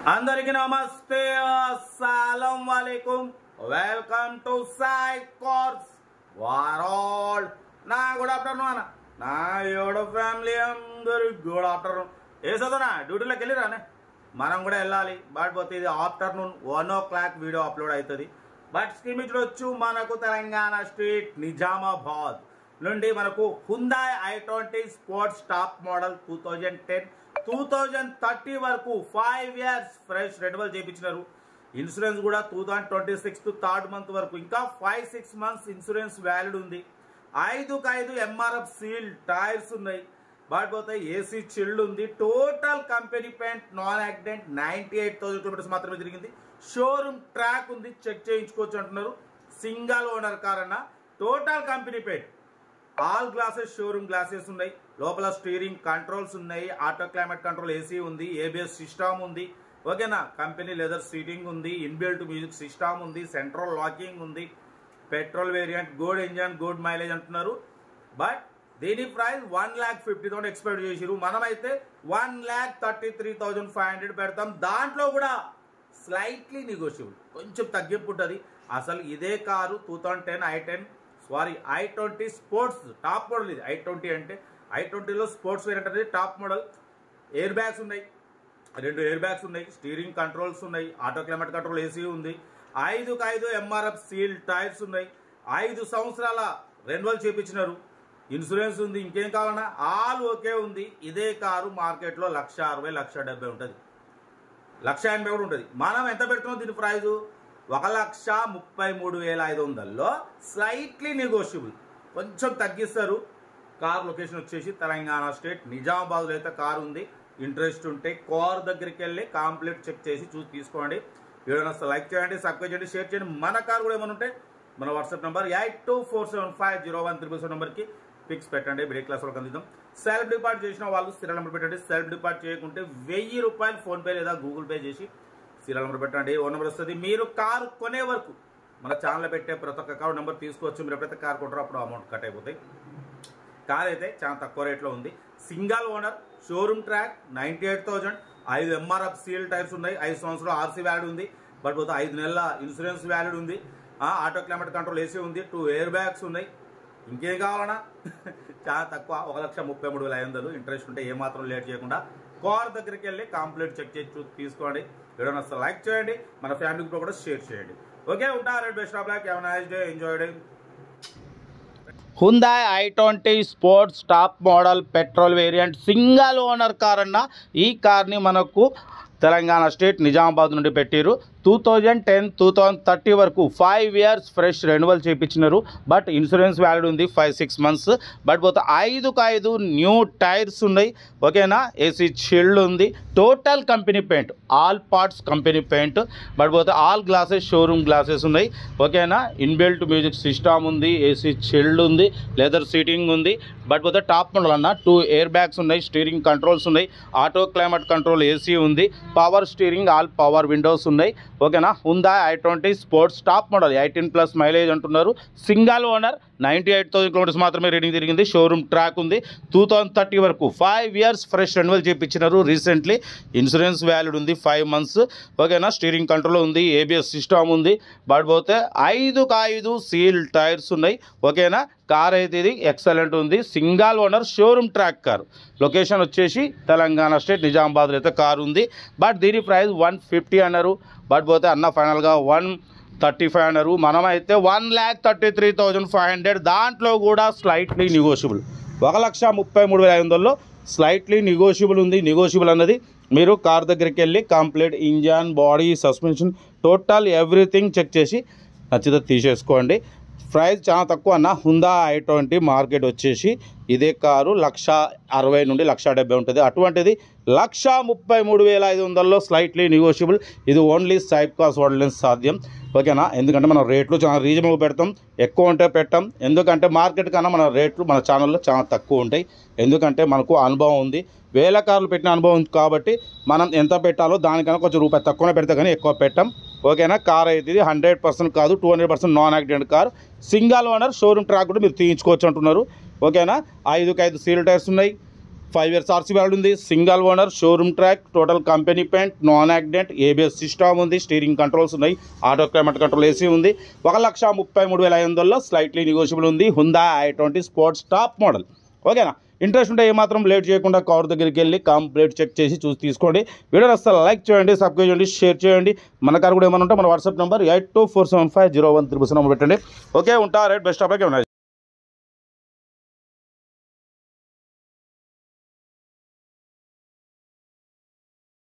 అందరికీ నమస్తే, అస్సలం వాలేకుం. Welcome to Sai cars world. నా గుడ్ ఆఫ్టర్నూన్ అన్న, నా యోడో ఫ్యామిలీ అందరికి గుడ్ ఆఫ్టర్నూన్. ఏ చదువునా డ్యూటీలోకి వెళ్ళిరానే, మనం కూడా వెళ్ళాలి. బట్ పోతే ఇది ఆఫ్టర్నూన్ 1 o'clock వీడియో అప్లోడ్ అవుతుంది. బట్ స్క్రీన్ చూడొచ్చు, మనకు తెలంగాణ స్టేట్ నిజామాబాద్ నుండి మనకు హుందాయ్ i20 స్పోర్ట్స్ టాప్ మోడల్ 2010 2030 వరకు 5 years ఫ్రెష్ రెన్యువల్ చేయించినారు. ఇన్సూరెన్స్ కూడా 2026 థర్డ్ మంత్ వరకు ఇంకా 5-6 months ఇన్సూరెన్స్ వ్యాలిడ్ ఉంది. 5 MRF సీల్ టైర్స్ ఉన్నాయి. బట్ పోతే ఏసీ చిల్డ్ ఉంది. Total company paint, non accident, 98,000 kilometres మాత్రమే తిరిగింది. షోరూమ్ ట్రాక్ ఉంది, చెక్ చేయించుకోవచ్చు అంటున్నారు. సింగల్ ఓనర్ కార్ అన్న. Total company paint, all glasses showroom glasses ఉన్నాయి. లోపల స్టీరింగ్ కంట్రోల్స్ ఉన్నాయి, ఆటో క్లైమేట్ కంట్రోల్ ఏసీ ఉంది, ఏబిఎస్ సిస్టమ్ ఉంది. ఓకేనా, కంపెనీ లెదర్ సీటింగ్ ఉంది, ఇన్బిల్ట్ మ్యూజిక్ సిస్టమ్ ఉంది, సెంట్రల్ లాకింగ్ ఉంది. Petrol variant, good engine, good mileage అంటున్నారు. బట్ దీని ప్రైస్ 1,50,000 ఎక్స్పెక్ట్ చేసిరు. మనమైతే 1,33,500 పెడతాం. దాంట్లో కూడా స్లైట్లీ నెగోషియబుల్, కొంచెం తగ్గింపు ఉంటుంది. అసలు ఇదే car 2010 i20 sports top model. ఇది i20 అంటే i20లో స్పోర్ట్స్ వేరియంట్ అనేది టాప్ మోడల్. ఎయిర్ బ్యాగ్స్ ఉన్నాయి, 2 ఎయిర్ బ్యాగ్స్ ఉన్నాయి, స్టీరింగ్ కంట్రోల్స్ ఉన్నాయి, ఆటో క్లైమేట్ కంట్రోల్ ఏసీ ఉంది. 5 MRF సీల్ టైర్స్ ఉన్నాయి. 5 సంవత్సరాల రెన్యువల్ చేయించినారు. ఇన్సూరెన్స్ ఉంది. ఇంకేం కావాలన్నా ఆల్ ఓకే ఉంది. ఇదే కారు మార్కెట్లో 1,60,000 1,70,000 ఉంటుంది, 1,80,000 కూడా ఉంటుంది. మనం ఎంత పెడుతున్నాం దీని ప్రైజు? 1,33,500లో స్లైట్లీ నెగోషియబుల్, కొంచెం తగ్గిస్తారు. కార్ లొకేషన్ వచ్చేసి తెలంగాణ స్టేట్ నిజామాబాద్లో అయితే కార్ ఉంది. ఇంట్రెస్ట్ ఉంటే కార్ దగ్గరికి వెళ్ళి కంప్లీట్ చెక్ చేసి చూసి తీసుకోండి. వీడియో నచ్చితే లైక్ చేయండి, సబ్స్క్రైబ్ చేయండి, షేర్ చేయండి. మన కార్ కూడా ఏమైనా ఉంటే మన వాట్సాప్ నెంబర్ 82475013 నెంబర్కి పిక్స్ పెట్టండి. మిడిల్ క్లాస్ వాళ్ళకి అందిద్దాం. సెల్ఫ్ డిపాజిట్ చేసిన వాళ్ళు సీరియల్ నెంబర్ పెట్టండి. సెల్ఫ్ డిపాజిట్ చేయకుంటే 1,000 రూపాయలు ఫోన్పే లేదా గూగుల్ పే చేసి సీరియల్ నెంబర్ పెట్టండి. ఓ నెంబర్ వస్తుంది. మీరు కారు కొనే వరకు మన ఛానల్లో పెట్టే ప్రతి ఒక్క కారు నెంబర్ తీసుకోవచ్చు. మీరు ఎప్పుడైతే కార్ కొంటారో అప్పుడు అమౌంట్ కట్ అయిపోతాయి. కార్ అయితే చాలా తక్కువ రేట్లో ఉంది. Single owner, showroom track, 98,000, 5 MRF seal tyres ఉన్నాయి, 5 సంవత్సరాలు ఆర్సీ వ్యాలిడ్ ఉంది. బట్ పోతే 5 నెలల ఇన్సూరెన్స్ వ్యాలిడ్ ఉంది. ఆటో క్లైమేట్ కంట్రోల్ ఏసీ ఉంది, 2 ఎయిర్ బ్యాగ్స్ ఉన్నాయి. ఇంకేం కావాలన్నా చాలా తక్కువ, 1,33,500. ఇంట్రెస్ట్ ఉంటే ఏమాత్రం లేట్ చేయకుండా కార్ దగ్గరికి వెళ్ళి కంప్లీట్ చెక్ చేసి తీసుకోండి. వీడియో నచ్చితే లైక్ చేయండి, మన ఫ్యామిలీ గ్రూప్ కూడా షేర్ చేయండి. ఓకే, ఉంటా. Best of luck, have a nice day, enjoy day. హుందాయ్ i20 sports top model petrol variant single owner car అన్న. ఈ కార్ని మనకు తెలంగాణ స్టేట్ నిజామాబాద్ నుండి పెట్టారు. 2010 2030 వరకు 5 years ఫ్రెష్ రెన్యువల్ చేయించినారు. బట్ ఇన్సూరెన్స్ వ్యాలిడ్ ఉంది 5-6 months. బట్ పోతే 5 న్యూ టైర్స్ ఉన్నాయి. ఓకేనా, ఏసీ చిల్డ్ ఉంది. Total company paint, all parts company paint. But పోతే ఆల్ గ్లాసెస్ షోరూమ్ గ్లాసెస్ ఉన్నాయి. ఓకేనా, ఇన్బిల్ట్ మ్యూజిక్ సిస్టమ్ ఉంది, ఏసీ చిల్డ్ ఉంది, లెదర్ సీటింగ్ ఉంది. బట్ పోతే టాప్ మోడల్ అన్న. 2 ఎయిర్ బ్యాగ్స్ ఉన్నాయి, స్టీరింగ్ కంట్రోల్స్ ఉన్నాయి, ఆటో క్లైమేట్ కంట్రోల్ ఏసీ ఉంది, power steering, all power Windows ఉన్నాయి. ఓకేనా, హుందాయ్ i20 sports top model, 18+ mileage అంటున్నారు. సింగల్ ఓనర్, 98,000 కిలోమీటర్స్ మాత్రమే రీడింగ్ తిరిగింది. షోరూమ్ ట్రాక్ ఉంది. 2030 వరకు 5 years ఫ్రెష్ రెన్యువల్ చేయించినారు రీసెంట్లీ. ఇన్సూరెన్స్ వ్యాలిడ్ ఉంది 5 months. ఓకేనా, స్టీరింగ్ కంట్రోల్ ఉంది, ఏబిఎస్ సిస్టమ్ ఉంది. బట్ పోతే 5 సీల్ టైర్స్ ఉన్నాయి. ఓకేనా, కార్ అయితే ఇది ఎక్సలెంట్ ఉంది. Single owner, showroom track car. Location వచ్చేసి తెలంగాణ స్టేట్ నిజామాబాద్లో అయితే కార్ ఉంది. బట్ దీని ప్రైస్ 150 అన్నారు. బట్ పోతే అన్న ఫైనల్గా 135 అన్నారు. మనమైతే 1,33,500. దాంట్లో కూడా స్లైట్లీ నెగోషియబుల్, 1,33,500లో స్లైట్లీ నెగోషియబుల్ ఉంది. నెగోషియబుల్ అన్నది మీరు కార్ దగ్గరికి వెళ్ళి complete engine, body, suspension, total everything check చేసి నచ్చితే తీసేసుకోండి. ప్రైస్ చాలా తక్కువ అన్న. హుందాయ్ i20 మార్కెట్ వచ్చేసి ఇదే కారు 1,60,000 నుండి 1,70,000 ఉంటుంది. అటువంటిది 1,33,500లో స్లైట్లీ నెగోషియబుల్. ఇది ఓన్లీ సైప్ కాస్ వరల్డ్ సాధ్యం. ఓకేనా, ఎందుకంటే మనం రేట్లు చాలా రీజనబుల్ పెడతాం, ఎక్కువ ఉంటే పెట్టాం. ఎందుకంటే మార్కెట్ కన్నా మన రేట్లు మన ఛానల్లో చాలా తక్కువ ఉంటాయి. ఎందుకంటే మనకు అనుభవం ఉంది, వేల కార్లు పెట్టిన అనుభవం ఉంది. కాబట్టి మనం ఎంత పెట్టాలో దానికన్నా కొంచెం రూపాయి తక్కువనే పెడతా కానీ ఎక్కువ పెట్టాం. ఓకేనా, కార్ అయితే ఇది 100% కాదు, 200% non accident car. Single owner, showroom track కూడా మీరు తీయించుకోవచ్చు అంటున్నారు. ఓకేనా, 5 సీల్ టైర్స్ ఉన్నాయి, 5 years ఆర్సీ వ్యాలిడ్ ఉంది, single owner, showroom track, total company paint, non accident, ABS system ఉంది, స్టీరింగ్ కంట్రోల్స్ ఉన్నాయి, ఆటో క్లైమేట్ కంట్రోల్ ఏసీ ఉంది. 1,33,500 స్లైట్లీ నెగోషియబుల్ ఉంది. హుందా i20 స్పోర్ట్స్ టాప్ మోడల్. ఓకేనా? ఇంట్రెస్ట్ ఉంటే ఏమాత్రం లేట్ చేయకుండా కార్ దగ్గరికి వెళ్ళి కంప్లీట్ చెక్ చేసి చూసి తీసుకోండి. వీడియో అసలు లైక్ చేయండి, సబ్స్క్రైబ్ చేయండి, షేర్ చేయండి. మన కార్ కూడా ఏమైనా ఉంటే మన వాట్సాప్ నెంబర్ 82475013 నెంబర్ పెట్టండి. ఓకే, ఉంటా. Right, best of luck.